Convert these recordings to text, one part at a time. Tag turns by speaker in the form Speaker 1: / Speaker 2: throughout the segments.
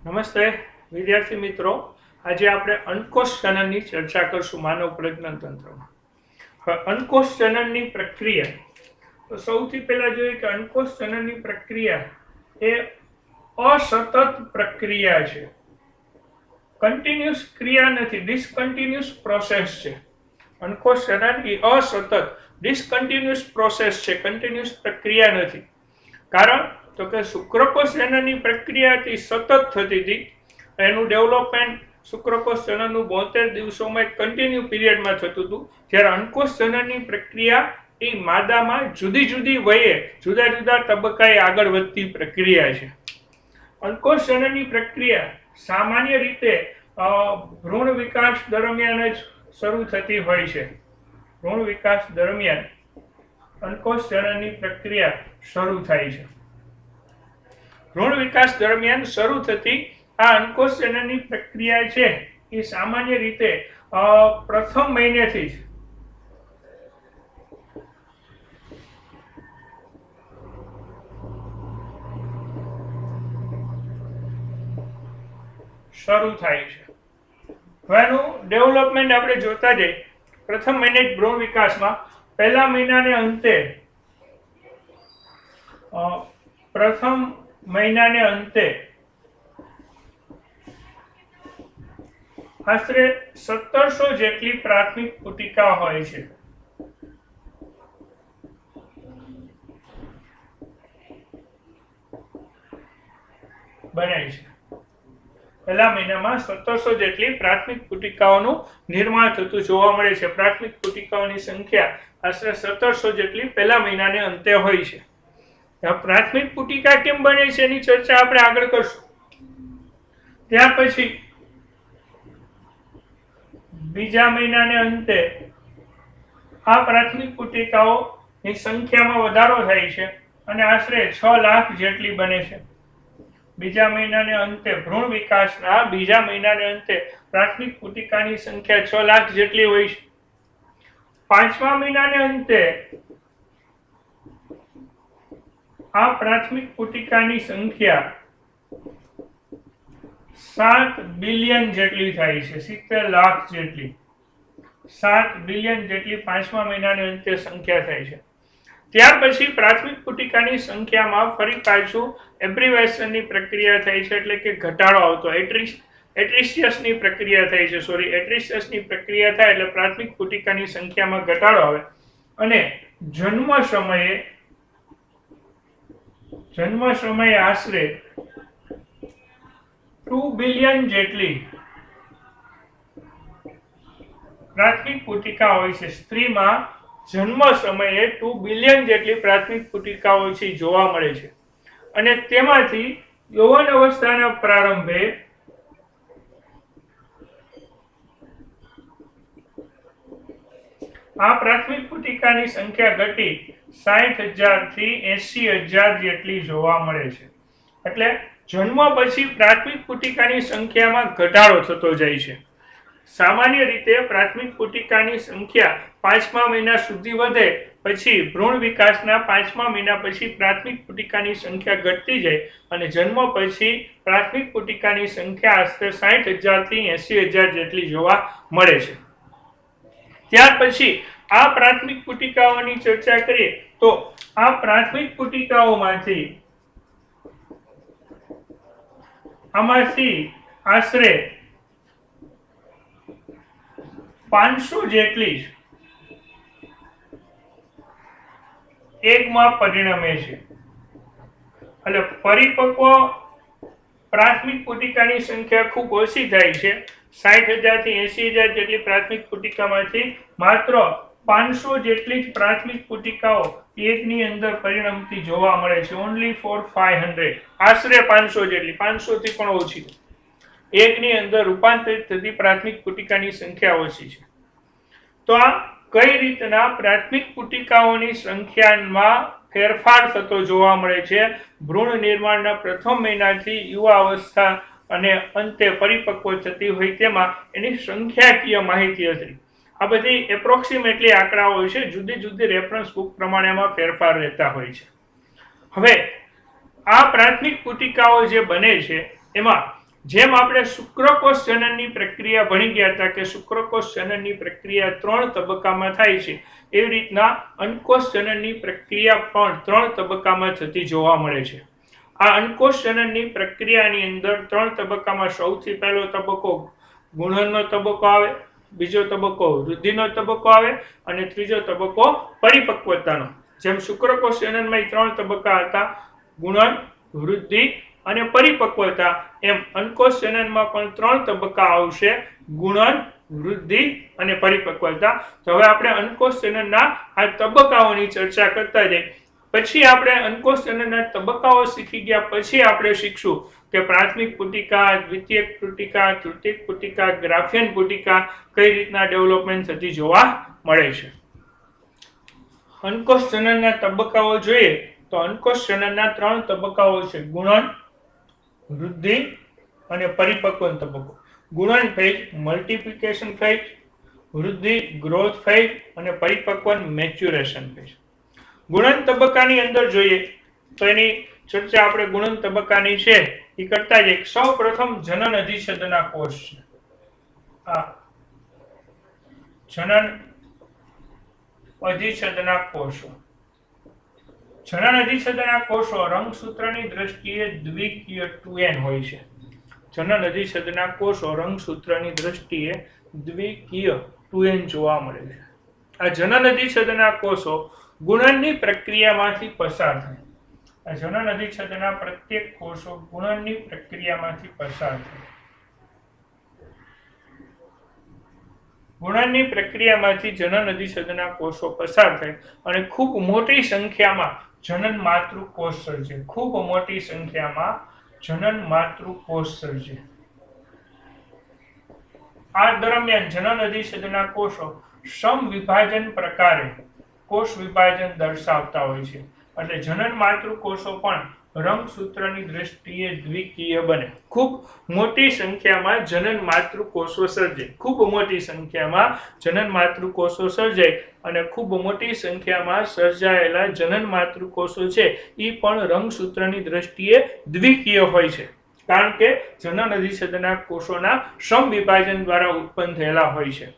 Speaker 1: નમસ્તે વિદ્યાર્થી મિત્રો, આજે આપણે અંડકોષ જનનની ચર્ચા કરશું માનવ પ્રજનન તંત્રમાં. હવે અંડકોષ જનનની પ્રક્રિયા, તો સૌથી પહેલા જોઈએ કે અંડકોષ જનનની પ્રક્રિયા એ અસતત પ્રક્રિયા છે, કન્ટિન્યુઅસ ક્રિયા નથી, ડિસકન્ટિન્યુઅસ પ્રોસેસ છે. અંડકોષ જનન એ અસતત ડિસકન્ટિન્યુઅસ પ્રોસેસ છે, કન્ટિન્યુઅસ પ્રક્રિયા નથી. કારણ તો કે શુક્રકોષ જનનની પ્રક્રિયા હતી, સતત થતી હતી. એનું ડેવલપમેન્ટ શુક્રકોષ જનનનું 72 દિવસોમાં એક કન્ટિન્યુ પીરિયડમાં થતું હતું, જ્યારે અંડકોષ જનનની પ્રક્રિયા એ માદામાં જુદી જુદી વયે જુદા જુદા તબક્કાએ આગળ વધતી પ્રક્રિયા છે. અંડકોષ જનનની પ્રક્રિયા સામાન્ય રીતે ભ્રૂણ વિકાસ દરમિયાન જ શરૂ થતી હોય છે. ભ્રૂણ વિકાસ દરમિયાન અંડકોષ જનનની પ્રક્રિયા શરૂ થાય છે. ભ્રૂણ વિકાસ દરમિયાન શરૂ થતી આ અંડકોષ જનનની પ્રક્રિયા છે એ સામાન્ય રીતે પ્રથમ મહિનેથી જ શરૂ થાય છે. હવે આનું ડેવલપમેન્ટ આપણે જોતા જઈએ. પ્રથમ મહિને જ ભ્રૂણ વિકાસમાં પહેલા મહિનાને અંતે પ્રથમ મહિનાને અંતે આશરે 1700 જેટલી પ્રાથમિક પુટિકા હોય છે. બને છે. પહેલા મહિનામાં 1700 જેટલી પ્રાથમિક પુટિકાઓનું નિર્માણ થતું જોવા મળે છે. પ્રાથમિક પુટિકાઓની સંખ્યા આશરે 1700 જેટલી પહેલા મહિનાને અંતે હોય છે. પ્રાથમિક પુટિકા કેમ બને છે એની ચર્ચા આપણે આગળ કરશું. ત્યાર પછી બીજા મહિનાને અંતે આ પ્રાથમિક પુટિકાઓની સંખ્યામાં વધારો થાય છે અને આશરે 6 લાખ જેટલી બને છે. બીજા મહિનાને અંતે ભ્રૂણ વિકાસના બીજા મહિનાને અંતે પ્રાથમિક પુટિકાની સંખ્યા 6 લાખ જેટલી હોય છે. પાંચમા મહિનાને અંતે આ પ્રાથમિક પુટિકાની સંખ્યા 7 બિલિયન જેટલી થાય છે, 70 લાખ જેટલી. 7 બિલિયન જેટલી પાંચમા મહિનાને અંતે સંખ્યા થાય છે. ત્યાર પછી પ્રાથમિક પુટિકાની સંખ્યામાં ફરી પાછું એબ્રિવેશનની પ્રક્રિયા થાય છે, એટલે કે ઘટાડો આવતો. એટ્રિશિયસની પ્રક્રિયા થાય છે, એટ્રિશિયસની પ્રક્રિયા થાય એટલે પ્રાથમિક પુટિકાની સંખ્યામાં ઘટાડો આવે અને જન્મ સમયે આશરે 2 બિલિયન જેટલી પ્રાથમિક પુટિકા હોય છે. સ્ત્રીમાં જન્મ સમયે 2 બિલિયન જેટલી પ્રાથમિક પુટિકાઓ છે જોવા મળે છે. અને તેમાંથી યૌવન અવસ્થાના પ્રારંભે આ પ્રાથમિક પુટિકાની સંખ્યા ઘટી 60,000 થી 80,000 જેટલી જોવા મળે છે. એટલે જન્મ પછી પ્રાથમિક પુટિકાની સંખ્યામાં ઘટાડો થતો જાય છે. સામાન્ય રીતે પ્રાથમિક પુટિકાની સંખ્યા 5મા મહિના સુધી વધે, પછી ભ્રૂણ વિકાસના 5મા મહિના પછી પ્રાથમિક પુટિકાની સંખ્યા ઘટતી જાય અને જન્મ પછી પ્રાથમિક પુટિકાની સંખ્યા આશરે 60,000 થી 80,000 જેટલી જોવા મળે છે. ત્યાર પછી આ પ્રાથમિક પુટિકાઓની ચર્ચા કરીએ તો આ પ્રાથમિક પુટિકાઓમાંથી આશરે 500 જેટલી એગમાં પરિણમે છે. એટલે પરિપક્વ પ્રાથમિક પુટિકાની સંખ્યા ખૂબ ઓછી થાય છે. 60,000 થી 80,000 જેટલી પ્રાથમિક પુટિકામાંથી માત્ર 500 જેટલી જ પ્રાથમિક પુટિકાઓ એકની અંદર પરિણમતી જોવા મળે છે. ઓનલી ફોર 500, આશરે 500 જેટલી, 500 થી પણ ઓછી એકની અંદર રૂપાંતરિત થતી પ્રાથમિક પુટિકાની સંખ્યા ઓછી છે. તો આ કઈ રીતના પ્રાથમિક પુટિકાઓની સંખ્યામાં ફેરફાર થતો જોવા મળે છે ભ્રૂણ નિર્માણના પ્રથમ મહિનાથી યુવા અવસ્થા અને અંતે પરિપક્વ થતી હોય તેમાં એની સંખ્યાકીય માહિતી હતી. આ બધી એપ્રોક્સિમેટલી આંકડાઓ હોય છે, જુદી જુદી રેફરન્સ બુક પ્રમાણે એમાં ફેરફાર રહેતા હોય છે. હવે આ પ્રાથમિક પુટિકાઓ જે બને છે એમાં જેમ આપણે શુક્રકોષ જનનની પ્રક્રિયા ભણી ગયા હતા કે શુક્રકોષ જનનની પ્રક્રિયા 3 તબક્કામાં થાય છે, એવી રીતના અંડકોષ જનનની પ્રક્રિયા પણ 3 તબક્કામાં થતી જોવા મળે છે. આ અંડકોષ જનનની પ્રક્રિયાની અંદર 3 તબક્કામાં સૌથી પહેલો તબક્કો ગુણનનો તબક્કો આવે, બીજો તબક્કો વૃદ્ધિનો તબક્કો આવે અને ત્રીજો તબક્કો પરિપક્વતાનો. જેમ શુક્રકોષ જનનમાં 3 તબક્કા હતા, ગુણન, વૃદ્ધિ અને પરિપક્વતા, એમ અંડકોષ જનનમાં પણ 3 તબક્કા આવશે, ગુણન, વૃદ્ધિ અને પરિપક્વતા. તો હવે આપણે અંડકોષ જનનના આ તબક્કાઓની ચર્ચા કરતા જઈએ. પછી આપણે અંડકોષ જનનના તબક્કાઓ શીખી ગયા પછી આપણે શીખશું કે પ્રાથમિક પુટિકા, દ્વિતીયક પુટિકા, તૃતીયક પુટિકા, ગ્રાફિયન પુટિકા કઈ રીતના ડેવલપમેન્ટ થતી જોવા મળે છે. અંડકોષ જનનના તબક્કાઓ જોઈએ તો અંડકોષ જનનના 3 તબક્કાઓ છે, ગુણન, વૃદ્ધિ અને પરિપક્વન તબક્કો. ગુણન ફેઝ મલ્ટીપ્લિકેશન ફેઝ, વૃદ્ધિ ગ્રોથ ફેઝ અને પરિપક્વન મેચ્યુરેશન ફેઝ. ગુણન તબક્કાની અંદર જોઈએ તો એની ચર્ચા આપણે ગુણન તબક્કાની છે એ કરતા જ સૌ પ્રથમ જનન અધિચ્છદના કોષ છે. આ જનન અધિચ્છદના કોષો. જનન અધિચ્છદના કોષો રંગસૂત્રની દ્રષ્ટિએ દ્વિકીય 2n હોય છે. જનન અધિચ્છદના કોષો રંગસૂત્રની દ્રષ્ટિએ દ્વિકીય 2n જોવા મળે છે. આ જનન અધિચ્છદના કોષો ગુણનની પ્રક્રિયામાંથી પસાર થાય. આ જનન અધિચ્છદના પ્રત્યેક કોષો ગુણનની પ્રક્રિયામાંથી પસાર થાય. ગુણનની પ્રક્રિયામાંથી જનન અધિચ્છદના કોષો પસાર થાય અને ખૂબ મોટી સંખ્યામાં જનન માતૃકોષ સર્જે. ખૂબ મોટી સંખ્યામાં જનન માતૃકોષ સર્જે. આ દરમિયાન જનન અધિચ્છદના કોષો સમવિભાજન પ્રકારે કોષ વિભાજન દર્શાવતા હોય છે. એટલે જનન માતૃકોષો પણ રંગસૂત્રની દ્રષ્ટિએ દ્વિકીય બને. ખૂબ મોટી સંખ્યામાં જનન માતૃકોષો સર્જાય. ખૂબ મોટી સંખ્યામાં જનન માતૃકોષો સર્જાય અને ખૂબ મોટી સંખ્યામાં સર્જાયેલા જનન માતૃકોષો છે એ પણ રંગસૂત્રની દ્રષ્ટિએ દ્વિકીય હોય છે, કારણ કે જનન અધિચ્છદના કોષોના સમવિભાજન દ્વારા ઉત્પન્ન થયેલા હોય છે.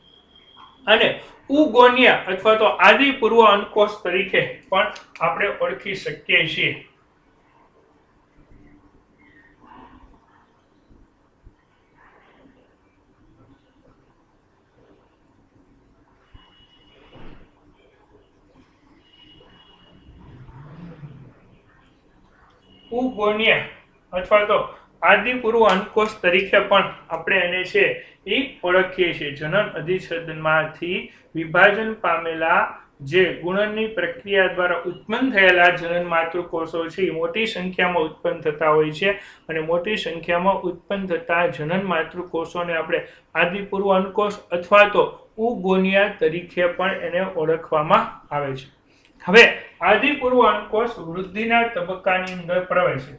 Speaker 1: અને ઉગોનિયા અથવા તો આદિપૂર્વ અંડકોષ તરીકે પણ આપણે ઓળખી શકીએ છીએ. ઉગોનિયા અથવા તો આદિપૂર્વ અંડકોષ તરીકે પણ આપણે એને છે એ ઓળખીએ છીએ. જનન અધિચ્છદમાંથી વિભાજન પામેલા જે ગુણનની પ્રક્રિયા દ્વારા ઉત્પન્ન થયેલા જનન માતૃકોષો છે એ મોટી સંખ્યામાં ઉત્પન્ન થતા હોય છે અને મોટી સંખ્યામાં ઉત્પન્ન થતા જનન માતૃકોષોને આપણે આદિપૂર્વ અંડકોષ અથવા તો ઉગોનિયા તરીકે પણ એને ઓળખવામાં આવે છે. હવે આદિપૂર્વ અંડકોષ વૃદ્ધિના તબક્કાની અંદર પ્રવેશે.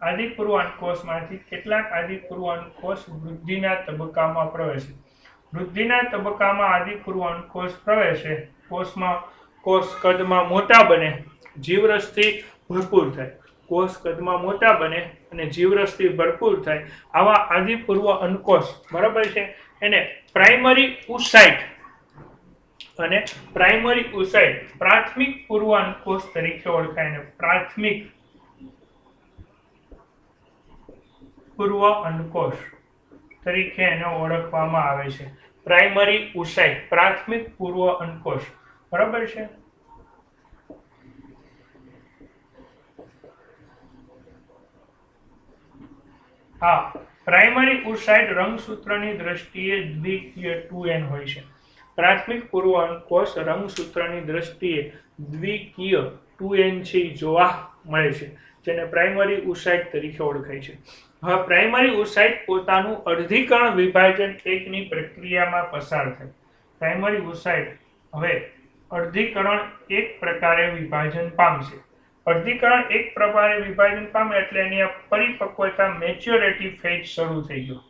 Speaker 1: આદિપૂર્વ અંડકોષમાંથી કેટલાક આદિપૂર્વ અંડકોષ વૃદ્ધિના તબક્કામાં પ્રવેશે. વૃદ્ધિના તબક્કામાં આદિપૂર્વ અંડકોષ પ્રવેશે. કોષ કદમાં મોટા બને, જીવરસથી ભરપૂર થાય. કોષ કદમાં મોટા બને અને જીવરસથી ભરપૂર થાય. આવા આદિપૂર્વ અંડકોષ, બરાબર છે, એને પ્રાઇમરી ઉસાઇટ અને પ્રાઇમરી ઉસાઇટ પ્રાથમિક પૂર્વ અંડકોષ તરીકે ઓળખાય. ને પ્રાથમિક પૂર્વ અંડકોષ તરીકે એને ઓળખવામાં આવે છે. પ્રાઇમરી ઉસાઇટ, પ્રાથમિક પૂર્વ અંડકોષ, બરાબર છે. હા, પ્રાઇમરી ઉસાઇટ રંગસૂત્રની દ્રષ્ટિએ દ્વિકીય 2n હોય છે. પ્રાથમિક પૂર્વ અંડકોષ રંગસૂત્રની દ્રષ્ટિએ દ્વિકીય 2n છે જોવા મળે છે, જેને પ્રાઇમરી ઉસાઇટ તરીકે ઓળખાય છે. હવે પ્રાઇમરી ઉસાઇટ પોતાનું અર્ધીકરણ વિભાજન એકની પ્રક્રિયામાં પસાર થાય. પ્રાઇમરી ઉસાઇટ હવે અર્ધીકરણ એક પ્રકારે વિભાજન પામશે. અર્ધીકરણ એક પ્રકારે વિભાજન પામે એટલે એની પરિપક્વતા મેચ્યોરિટી ફેઝ શરૂ થઈ ગયો.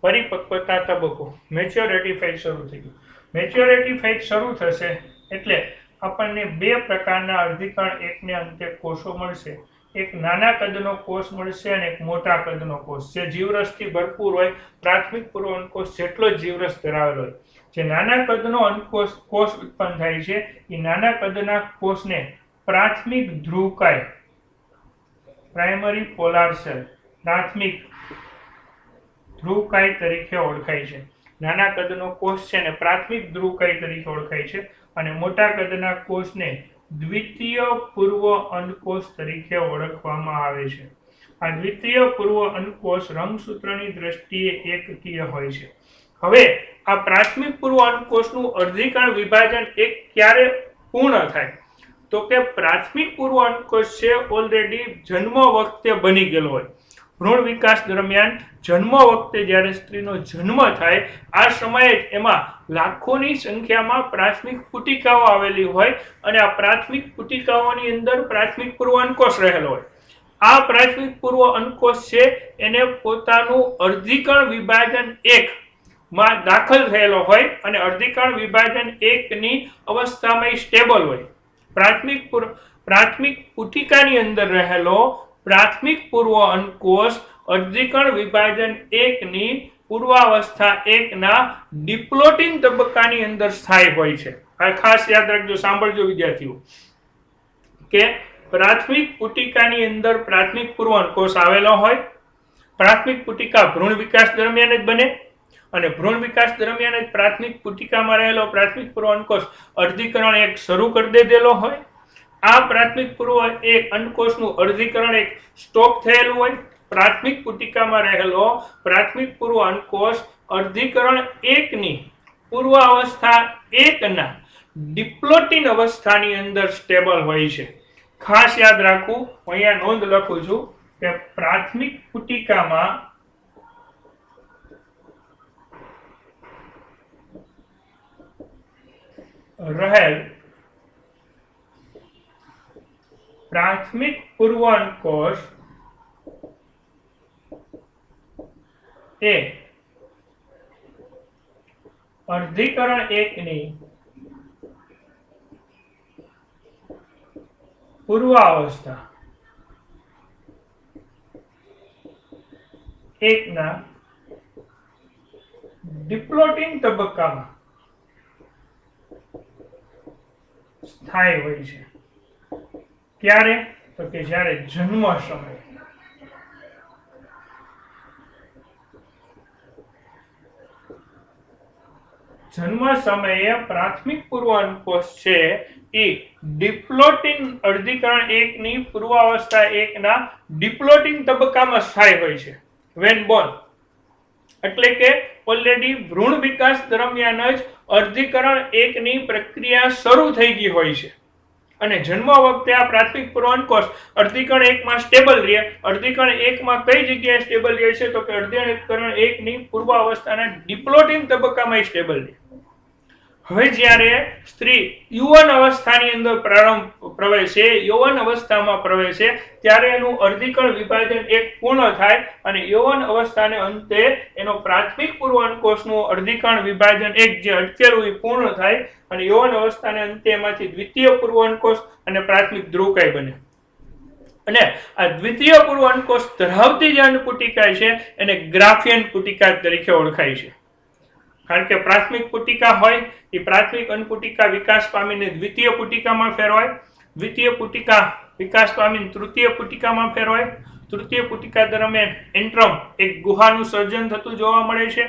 Speaker 1: પરિપક્વતા તબક્કો, મેચ્યોરિટી ફેઝ શરૂ થઈ ગયો. મેચ્યોરિટી ફેઝ શરૂ થશે એટલે આપણને બે પ્રકારના અર્ધીકરણ એકને અંતે કોષો મળશે. એક નાના કદનો કોષ મળશે અને એક મોટા કદનો કોષ, જે જીવરસથી ભરપૂર હોય, પ્રાથમિક પૂર્વ અંડકોષ જેટલો જ જીવરસ ધરાવેલો હોય. જે નાના કદનો કોષ ઉત્પન્ન થાય છે એ નાના કદના કોષને પ્રાથમિક ધ્રુવકાય, પ્રાઇમરી પોલાર સેલ, પ્રાથમિક ધ્રુવકાય તરીકે ઓળખાય છે. નાના કદનો કોષ છે ને પ્રાથમિક ધ્રુવકાય તરીકે ઓળખાય છે અને મોટા કદના કોષને દ્વિતીય પૂર્વ અંડકોષ તરીકે ઓળખવામાં આવે છે. આ દ્વિતીય પૂર્વ અંડકોષ રંગસૂત્રની દ્રષ્ટિએ એકકીય હોય છે. હવે આ પ્રાથમિક પૂર્વ અંડકોષનું અર્ધીકરણ વિભાજન એક ક્યારે પૂર્ણ થાય? તો કે પ્રાથમિક પૂર્વ અંડકોષ છે ઓલરેડી જન્મ વખતે બની ગયેલો હોય. ભ્રૂણ વિકાસ દરમિયાન જન્મ વખતે જ્યારે સ્ત્રીનો જન્મ થાય આ સમયે જ એમાં લાખોની સંખ્યામાં પ્રાથમિક પુટિકાઓ આવેલી હોય અને આ પ્રાથમિક પુટિકાઓની અંદર પ્રાથમિક પૂર્વ અંડકોષ રહેલો હોય. આ પ્રાથમિક પૂર્વ અંડકોષ છે એને પોતાનું અર્ધીકરણ વિભાજન 1 માં દાખલ થયેલો હોય અને અર્ધીકરણ વિભાજન 1 ની અવસ્થામાં સ્ટેબલ હોય. પ્રાથમિક પુટિકાની અંદર રહેલો પ્રાથમિક પૂર્વ અંડકોષ અર્ધીકરણ વિભાજન 1 ની પૂર્વાવસ્થા 1 ના ડિપ્લોટિંગ તબક્કાની અંદર સ્થાયી હોય છે. આ ખાસ યાદ રાખજો, સાંભળજો વિદ્યાર્થીઓ, કે પ્રાથમિક પુટિકાની અંદર પ્રાથમિક પૂર્વ અંડકોષ આવેલો હોય. પ્રાથમિક પુટિકા ભ્રૂણ વિકાસ દરમિયાન જ બને અને ભ્રૂણ વિકાસ દરમિયાન જ પ્રાથમિક પુટિકામાં રહેલો પ્રાથમિક પૂર્વ અંડકોષ અર્ધીકરણ 1 શરૂ કરી દેલો હોય. આ પ્રાથમિક પૂર્વ અંડકોષનું અર્ધીકરણ 1 સ્ટોપ થયેલું હોય. પ્રાથમિક પુટિકામાં રહેલો પ્રાથમિક પૂર્વ અંડકોષ અર્ધીકરણ 1 ની પૂર્વાવસ્થા 1 ના ડિપ્લોટિન અવસ્થાની અંદર સ્ટેબલ હોય છે. ખાસ યાદ રાખવું, હું અહીંયા નોંધ લખું છું કે પ્રાથમિક પુટિકામાં રહેલ પ્રાથમિક પૂર્વ અંડકોષ એ અર્ધીકરણ 1 ની પૂર્વાવસ્થા 1 ના ડિપ્લોટિંગ તબક્કામાં સ્થાયી હોય છે. ક્યારે? તો કે જ્યારે જન્મ સમયે પ્રાથમિક પૂર્વ અંડકોષ છે એ ડિપ્લોટિંગ અર્ધીકરણ 1 ની પૂર્વાવસ્થા 1 ના ડિપ્લોટિંગ તબક્કામાં સ્થાયી હોય છે. વેન બોર્ન એટલે કે ઓલરેડી ભ્રૂણ વિકાસ દરમિયાન જ અર્ધીકરણ 1 ની પ્રક્રિયા શરૂ થઈ ગઈ હોય છે અને જન્મ વખતે આ પ્રાથમિક પૂર્વ અંડકોષ અર્ધીકરણ 1 માં સ્ટેબલ રહે. અર્ધીકરણ 1 માં કઈ જગ્યાએ સ્ટેબલ રહે છે? તો કે અર્ધીકરણ 1 ની પૂર્વાવસ્થાના ડિપ્લોટિંગ તબક્કામાં સ્ટેબલ રહે. હવે જ્યારે સ્ત્રી યુવાન અવસ્થાની અંદર પ્રવેશે, યૌવન અવસ્થામાં પ્રવેશે, ત્યારે એનું અર્ધીકરણ વિભાજન 1 પૂર્ણ થાય અને યૌવન અવસ્થાને અંતે એનો પ્રાથમિક પૂર્વ અંડકોષનું અર્ધીકરણ વિભાજન 1 જે અટકેલું એ પૂર્ણ થાય અને યૌવન અવસ્થાને અંતે એમાંથી દ્વિતીય પૂર્વ અંડકોષ અને પ્રાથમિક ધ્રુવકાય બને. અને આ દ્વિતીય પૂર્વ અંડકોષ ધરાવતી જે અંડપુટિકા છે એને ગ્રાફિયન પુટિકા તરીકે ઓળખાય છે. કારણ કે પ્રાથમિક પુટિકા હોય એ પ્રાથમિક અંડપુટિકા વિકાસ પામીને દ્વિતીય પુટિકામાં ફેરવાય, દ્વિતીય પુટિકા વિકાસ પામીને તૃતીય પુટિકામાં ફેરવાય. તૃતીય પુટિકા દરમિયાન એન્ટ્રમ એક ગુહાનું સર્જન થતું જોવા મળે છે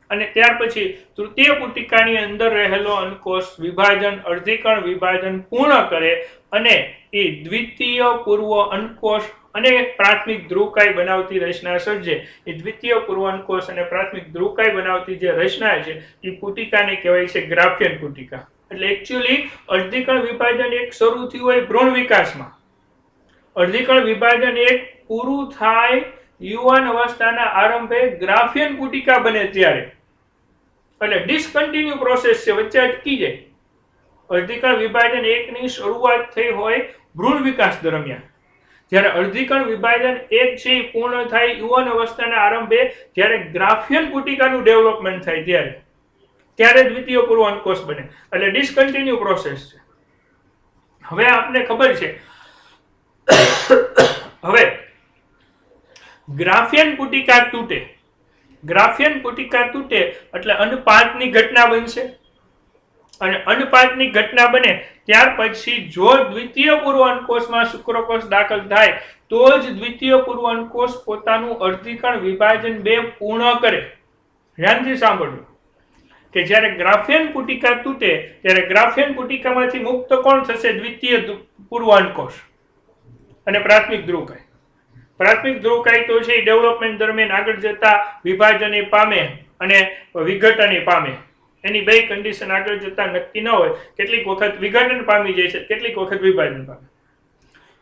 Speaker 1: અને ત્યાર પછી તૃતીય પુટિકાની અંદર રહેલો અંડકોષ વિભાજન અર્ધીકરણ વિભાજન પૂર્ણ કરે અને એ દ્વિતીય પૂર્વ અંડકોષ અને પ્રાથમિક ધ્રુવકાય બનાવતી રચના સર્જે. એ દ્વિતીય પૂર્વ અંડકોષ અને પ્રાથમિક ધ્રુવકાય બનાવતી જે રચના છે એ પુટિકાને કહેવાય છે ગ્રાફિયન પુટિકા. એટલે એકચ્યુઅલી અર્ધીકરણ વિભાજન 1 શરૂ થયું હોય ભ્રૂણ વિકાસમાં, અર્ધીકરણ વિભાજન 1 પૂરું થાય યુવાન અવસ્થાના આરંભે ગ્રાફિયન પુટિકા બને ત્યારે, એટલે ડિસકન્ટિન્યુ પ્રોસેસ છે, વચ્ચે અટકી જાય. અર્ધીકરણ વિભાજન 1 ની શરૂઆત થઈ હોય ભ્રૂણ વિકાસ દરમિયાન, જ્યારે અર્ધીકરણ વિભાજન 1 છે એ પૂર્ણ થાય યુવાન અવસ્થાના આરંભે, જ્યારે ગ્રાફિયન પુટિકાનું ડેવલપમેન્ટ થાય ત્યારે દ્વિતીય પૂર્વ અંડકોષ બને. એટલે ડિસકન્ટિન્યુ પ્રોસેસ છે. હવે આપને ખબર છે હવે ગ્રાફિયન પુટિકા તૂટે, ગ્રાફિયન પુટિકા તૂટે એટલે અન્નપાતની ઘટના બનશે અને અન્નપાતની ઘટના બને ત્યાર પછી જો દ્વિતીય પૂર્વ અંડકોષમાં શુક્રકોષ દાખલ થાય તો જ દ્વિતીય પૂર્વ અંડકોષ પોતાનું અર્ધીકણ વિભાજન 2 પૂર્ણ કરે. ધ્યાનથી સાંભળજો કે જ્યારે ગ્રાફિયન પુટિકા તૂટે ત્યારે ગ્રાફિયન પુટિકામાંથી મુક્ત કોણ થશે? દ્વિતીય પૂર્વ અંડકોષ અને પ્રાથમિક ધ્રુવકાય. પ્રાથમિક ધ્રુવકાય તો છે ડેવલપમેન્ટ દરમિયાન આગળ જતા વિભાજન પામે અને વિઘટન પામે. એની બે કન્ડિશન આગળ જતા નક્કી ન હોય. કેટલીક વખત વિઘટન પામી જાય છે, કેટલીક વખત વિભાજન પામે.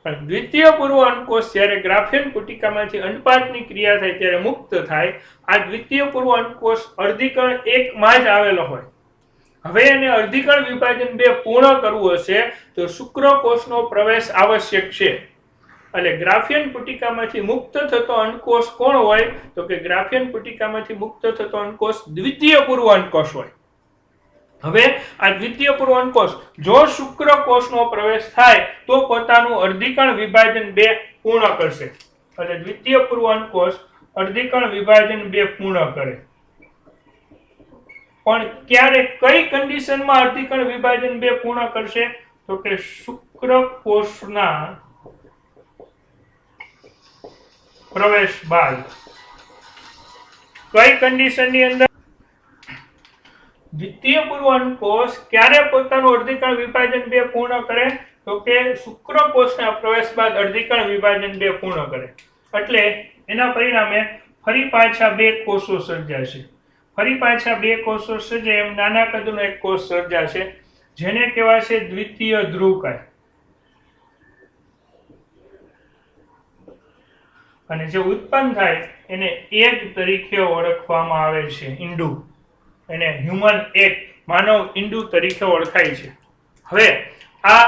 Speaker 1: પણ દ્વિતીય પૂર્વ અંડકોષ જ્યારે ગ્રાફિયન પુટિકામાંથી અંડપાતની ક્રિયા થાય ત્યારે મુક્ત થાય. આ દ્વિતીય પૂર્વ અંડકોષ અર્ધીકણ 1 માં જ આવેલો હોય. હવે એને અર્ધીકણ વિભાજન 2 પૂર્ણ કરવું હશે તો શુક્રકોષનો પ્રવેશ આવશ્યક છે. એટલે ગ્રાફિયન પુટિકામાંથી મુક્ત થતો અંડકોષ કોણ હોય? તો કે ગ્રાફિયન પુટિકામાંથી મુક્ત થતો અંડકોષ દ્વિતીય પૂર્વ અંડકોષ હોય. હવે આ દ્વિતીય પૂર્વ અંડકોષ જો શુક્રકોષનો પ્રવેશ થાય તો પોતાનું અર્ધીકણ વિભાજન 2 પૂર્ણ કરશે. એટલે દ્વિતીય પૂર્વ અંડકોષ અર્ધીકણ વિભાજન 2 પૂર્ણ કરે. પણ ક્યારે કઈ કન્ડિશનમાં અર્ધીકણ વિભાજન 2 પૂર્ણ કરશે? તો કે શુક્રકોષના પ્રવેશ બાદ. કઈ કન્ડિશનની અંદર દ્વિતીય પૂર્વ અંડકોષ ક્યારે પોતાનું અર્ધીકણ વિભાજન 2 પૂર્ણ કરે? તો કે શુક્રકોષના પ્રવેશ બાદ અર્ધીકણ વિભાજન 2 પૂર્ણ કરે. એટલે એના પરિણામે ફરી પાછા 2 કોષો સર્જાશે. ફરી પાછા 2 કોષો સર્જે એમ નાના કદનો એક કોષ સર્જાશે જેને કહેવાશે દ્વિતીય ધ્રુવકાય. અને જે ઉત્પન્ન થાય એને એગ તરીકે ઓળખવામાં આવે છે. ઈંડુ, એને હ્યુમન એગ, માનવ ઈંડુ તરીકે ઓળખાય છે. હવે આ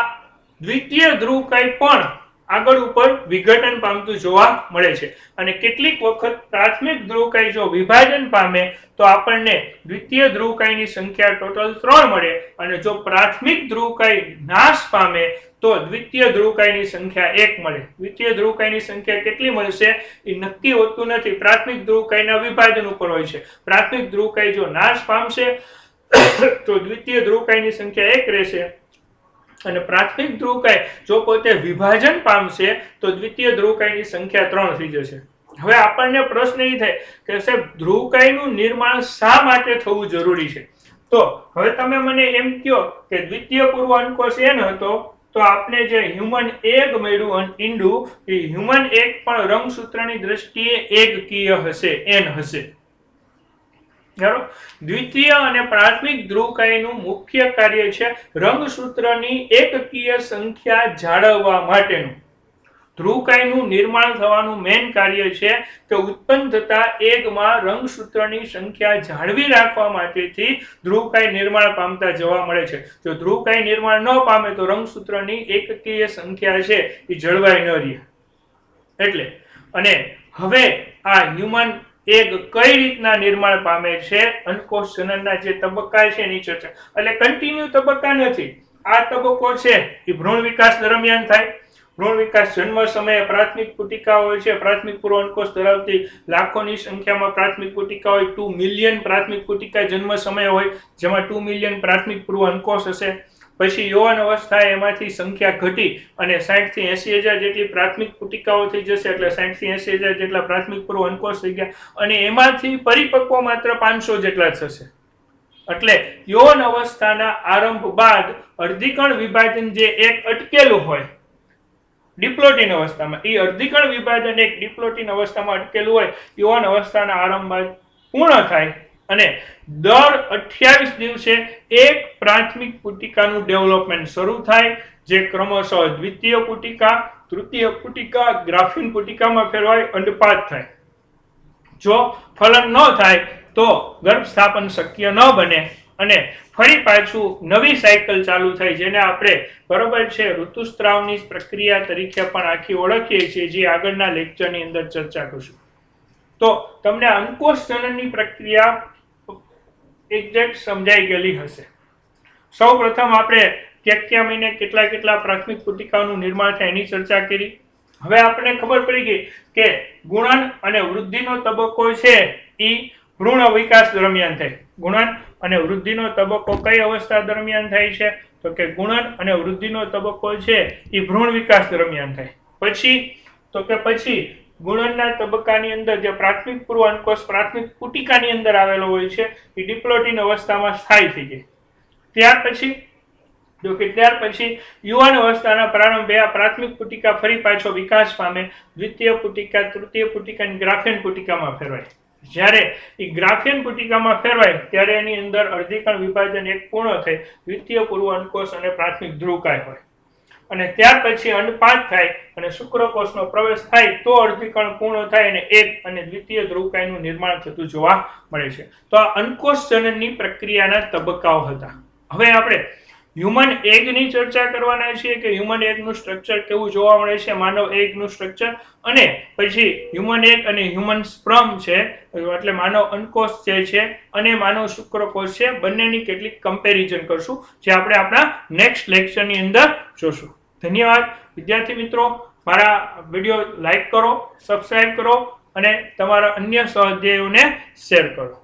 Speaker 1: દ્વિતીય ધ્રુવકાય પણ આગળ ઉપર વિઘટન પામતું જોવા મળે છે અને કેટલીક વખત પ્રાથમિક ધ્રુવકાય જો વિભાજન પામે તો આપણને દ્વિતીય ધ્રુવકાયની સંખ્યા ટોટલ 3 મળે અને જો પ્રાથમિક ધ્રુવકાય નાશ પામે તો દ્વિતીય ધ્રુવકાયની સંખ્યા 1 મળે. દ્વિતીય ધ્રુવકાયની સંખ્યા કેટલી મળશે એ નક્કી હોતું નથી. પ્રાથમિક ધ્રુવકાયના વિભાજન ઉપર હોય છે. પ્રાથમિક ધ્રુવકાય જો નાશ પામશે તો દ્વિતીય ધ્રુવકાયની સંખ્યા 1 રહેશે અને પ્રાથમિક ધ્રુવકાય જો પોતે વિભાજન પામશે તો દ્વિતીય ધ્રુવકાયની સંખ્યા 3 થઈ જશે. હવે આપણને પ્રશ્ન એ થાય કે સાહેબ ધ્રુવકાયનું નિર્માણ શા માટે થવું જરૂરી છે? તો હવે તમે મને એમ કહો કે દ્વિતીય પૂર્વ અંડકોષ n હતો તો આપને જે હ્યુમન એગ મળ્યું ઈંડુ, એ હ્યુમન એગ પણ રંગસૂત્રની દ્રષ્ટિએ એકકીય હશે, n હશે. દ્વિતીય અને પ્રાથમિક ધ્રુવકાયનું મુખ્ય કાર્ય છે રંગસૂત્રની એકકીય સંખ્યા જાળવવા માટેનું. ધ્રુવકાયનું નિર્માણ થવાનું મેઇન કાર્ય છે કે ઉત્પન્ન થતા એગમાં રંગસૂત્રની સંખ્યા જાળવી રાખવા માટેથી ધ્રુવકાય નિર્માણ પામતા જોવા મળે છે. જો ધ્રુવકાય નિર્માણ ન પામે તો રંગસૂત્રની એકકીય સંખ્યા છે એ જળવાઈ ન રહે. એટલે અને હવે આ હ્યુમન એગ કઈ રીતના નિર્માણ પામે છે? અંડકોષ જનનના જે તબક્કા છે એની ચર્ચા. એટલે કન્ટિન્યુ તબક્કા નથી. આ તબક્કો છે એ ભ્રૂણ વિકાસ દરમિયાન થાય. ભ્રૂણ વિકાસ જન્મ સમયે પ્રાથમિક પુટિકા હોય છે. પ્રાથમિક પૂર્વ અંડકોષ ધરાવતી લાખોની સંખ્યામાં પ્રાથમિક પુટિકા હોય. 2 મિલિયન પ્રાથમિક પુટિકા જન્મ સમયે હોય જેમાં 2 મિલિયન પ્રાથમિક પૂર્વ અંડકોષ હશે. પછી યૌવન અવસ્થાએ એમાંથી સંખ્યા ઘટી અને 60 થી 80,000 જેટલી પ્રાથમિક પુટિકાઓ થઈ જશે. એટલે 60 થી 80,000 જેટલા પ્રાથમિક પૂર્વ અંડકોષ થઈ ગયા અને એમાંથી પરિપક્વ માત્ર 500 જેટલા થશે. એટલે યૌવન અવસ્થાના આરંભ બાદ અર્ધીકણ વિભાજન જે એક અટકેલું હોય ડિપ્લોટિન અવસ્થામાં, એ અર્ધીકણ વિભાજન એક ડિપ્લોટિન અવસ્થામાં અટકેલું હોય યૌવન અવસ્થાના આરંભ બાદ પૂર્ણ થાય અને દર 28 દિવસે એક પ્રાથમિક પુટિકાનું ડેવલપમેન્ટ શરૂ થાય જે ક્રમશઃ દ્વિતીય પુટિકા, તૃતીય પુટિકા, ગ્રાફિયન પુટિકામાં ફેરવાય, અંડપાત થાય. જો ફલન ન થાય તો ગર્ભ સ્થાપન શક્ય ન બને અને ફરી પાછું નવી સાયકલ ચાલુ થાય જેને આપણે બરોબર છે ઋતુસ્ત્રાવની પ્રક્રિયા તરીકે પણ આખી ઓળખીએ છીએ, જે આગળના લેક્ચરની અંદર ચર્ચા કરશું. તો તમને અંડકોષ જનનની પ્રક્રિયા એક્ઝેક્ટ સમજાઈ ગયેલી હશે. સૌ પ્રથમ આપણે કયા મહિને કેટલા પ્રાથમિક પુટિકાઓનું નિર્માણ થાય એની ચર્ચા કરી. હવે આપણને ખબર પડી ગઈ કે ગુણન અને વૃદ્ધિનો તબક્કો છે એ ભ્રૂણ વિકાસ દરમિયાન થાય. ગુણન અને વૃદ્ધિનો તબક્કો કઈ અવસ્થા દરમિયાન થાય છે? તો કે ગુણન અને વૃદ્ધિનો તબક્કો છે એ ભ્રૂણ વિકાસ દરમિયાન થાય. પછી ગુણનના તબક્કાની અંદર જે પ્રાથમિક પૂર્વ અંકોષ પ્રાથમિક પુટિકાની અંદર આવેલો હોય છે એ ડિપ્લોટિન અવસ્થામાં સ્થાયી થઈ જાય. ત્યાર પછી યુવાન અવસ્થાના પ્રારંભે આ પ્રાથમિક પુટિકા ફરી પાછો વિકાસ પામે, દ્વિતીય પુટિકા તૃતીય પુટિકા અને ગ્રાફિયન પુટિકામાં ફેરવાય. જ્યારે એ ગ્રાફિયન પુટિકામાં ફેરવાય ત્યારે એની અંદર અર્ધીકણ વિભાજન એક પૂર્ણ થઈ દ્વિતીય પૂર્વ અંકોષ અને પ્રાથમિક ધ્રુવકાય હોય અને ત્યાર પછી અંડપાદ થાય અને શુક્રકોષનો પ્રવેશ થાય તો અર્ધીકણ પૂર્ણ થાય અને એક અને દ્વિતીય ધ્રુવકાયનું નિર્માણ થતું જોવા મળે છે. તો આ અંકોષ જનનની પ્રક્રિયાના તબક્કાઓ હતા. હવે આપણે હ્યુમન એગની ચર્ચા કરવાના છીએ કે હ્યુમન એગનું સ્ટ્રક્ચર કેવું જોવા મળે છે, માનવ એગનું સ્ટ્રક્ચર, અને પછી હ્યુમન એગ અને હ્યુમન સ્પર્મ છે એટલે માનવ અંકોષ જે છે અને માનવ શુક્રકોષ છે બંનેની કેટલીક કમ્પેરિઝન કરશું જે આપણે આપણા નેક્સ્ટ લેક્ચરની અંદર જોશું. ધન્યવાદ વિદ્યાર્થી મિત્રો. મારા વિડીયો લાઈક કરો, સબસ્ક્રાઇબ કરો અને તમારા અન્ય સહોદ્યોગીઓને શેર કરો.